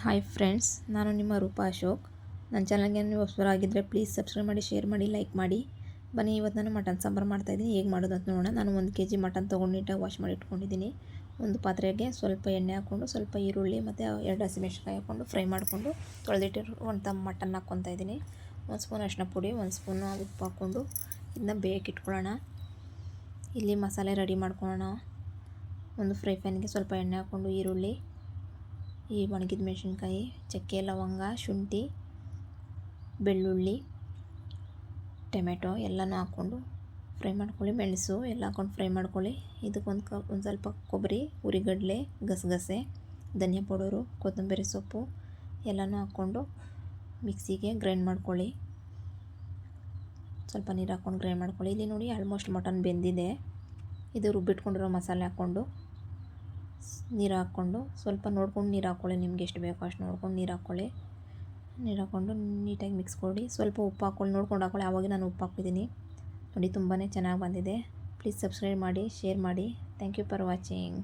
Hi friends, ನಾನು ನಿಮ್ಮ ರೂಪಾ ಅಶೋಕ್. ನನ್ನ ಚಾನಲ್ಗೆ ನೀವು ಹೊಸಬರಾಗಿದ್ದರೆ ಪ್ಲೀಸ್ ಸಬ್ಸ್ಕ್ರೈಬ್ ಮಾಡಿ, ಶೇರ್ ಮಾಡಿ, ಲೈಕ್ ಮಾಡಿ. ಬನ್ನಿ, ಇವತ್ತು ನಾನು ಮಟನ್ ಸಾಂಬಾರು ಮಾಡ್ತಾಯಿದ್ದೀನಿ. ಹೇಗೆ ಮಾಡೋದು ಅಂತ ನೋಡೋಣ. ನಾನು 1 kg ಮಟನ್ ತೊಗೊಂಡು ನೀಟಾಗಿ ವಾಶ್ ಮಾಡಿ ಇಟ್ಕೊಂಡಿದ್ದೀನಿ. ಒಂದು ಪಾತ್ರೆಗೆ ಸ್ವಲ್ಪ ಎಣ್ಣೆ ಹಾಕ್ಕೊಂಡು, ಸ್ವಲ್ಪ ಈರುಳ್ಳಿ ಮತ್ತು 2 ಹಸಿಮೆಣಸಿನಕಾಯಿ ಹಾಕ್ಕೊಂಡು ಫ್ರೈ ಮಾಡಿಕೊಂಡು ತೊಳೆದಿಟ್ಟಿರುವಂಥ ಮಟನ್ ಹಾಕ್ಕೊತಾ ಇದ್ದೀನಿ. 1 ಸ್ಪೂನ್ ಅರಿಶಿನ ಪುಡಿ, 1 ಸ್ಪೂನ್ ಉಪ್ಪು ಹಾಕ್ಕೊಂಡು ಇದನ್ನ ಬೇಯಕ್ಕೆ ಇಟ್ಕೊಳ್ಳೋಣ. ಇಲ್ಲಿ ಮಸಾಲೆ ರೆಡಿ ಮಾಡ್ಕೊಳ್ಳೋಣ. ಒಂದು ಫ್ರೈ ಪ್ಯಾನ್ಗೆ ಸ್ವಲ್ಪ ಎಣ್ಣೆ ಹಾಕ್ಕೊಂಡು ಈರುಳ್ಳಿ, ಈ ಒಣಗಿದ ಮೆಣಸಿನ್ಕಾಯಿ, ಚಕ್ಕೆ, ಲವಂಗ, ಶುಂಠಿ, ಬೆಳ್ಳುಳ್ಳಿ, ಟೊಮೆಟೊ ಎಲ್ಲನೂ ಹಾಕ್ಕೊಂಡು ಫ್ರೈ ಮಾಡ್ಕೊಳ್ಳಿ. ಮೆಣಸು ಎಲ್ಲ ಹಾಕ್ಕೊಂಡು ಫ್ರೈ ಮಾಡ್ಕೊಳ್ಳಿ. ಇದಕ್ಕೆ ಒಂದು ಸ್ವಲ್ಪ ಕೊಬ್ಬರಿ, ಹುರಿಗಡಲೆ, ಗಸಗಸೆ, ಧನಿಯಾ ಪೌಡರು, ಕೊತ್ತಂಬರಿ ಸೊಪ್ಪು ಎಲ್ಲನೂ ಹಾಕ್ಕೊಂಡು ಮಿಕ್ಸಿಗೆ ಗ್ರೈಂಡ್ ಮಾಡ್ಕೊಳ್ಳಿ. ಸ್ವಲ್ಪ ನೀರು ಹಾಕ್ಕೊಂಡು ಗ್ರೈಂಡ್ ಮಾಡ್ಕೊಳ್ಳಿ. ಇಲ್ಲಿ ನೋಡಿ, ಆಲ್ಮೋಸ್ಟ್ ಮಟನ್ ಬೆಂದಿದೆ. ಇದು ರುಬ್ಬಿಟ್ಕೊಂಡಿರೋ ಮಸಾಲೆ ಹಾಕ್ಕೊಂಡು ನೀರು ಹಾಕ್ಕೊಂಡು ಸ್ವಲ್ಪ ನೋಡ್ಕೊಂಡು ನೀರು ಹಾಕ್ಕೊಳ್ಳಿ. ನಿಮ್ಗೆ ಎಷ್ಟು ಬೇಕೋ ಅಷ್ಟು ನೋಡ್ಕೊಂಡು ನೀರು ಹಾಕ್ಕೊಳ್ಳಿ. ನೀರು ಹಾಕ್ಕೊಂಡು ನೀಟಾಗಿ ಮಿಕ್ಸ್ ಕೊಡಿ. ಸ್ವಲ್ಪ ಉಪ್ಪು ಹಾಕ್ಕೊಂಡು ನೋಡ್ಕೊಂಡು ಹಾಕ್ಕೊಳ್ಳಿ. ಆವಾಗ ನಾನು ಉಪ್ಪು ಹಾಕ್ತಿದ್ದೀನಿ. ನೋಡಿ, ತುಂಬಾ ಚೆನ್ನಾಗಿ ಬಂದಿದೆ. ಪ್ಲೀಸ್ ಸಬ್ಸ್ಕ್ರೈಬ್ ಮಾಡಿ, ಶೇರ್ ಮಾಡಿ. Thank you for watching.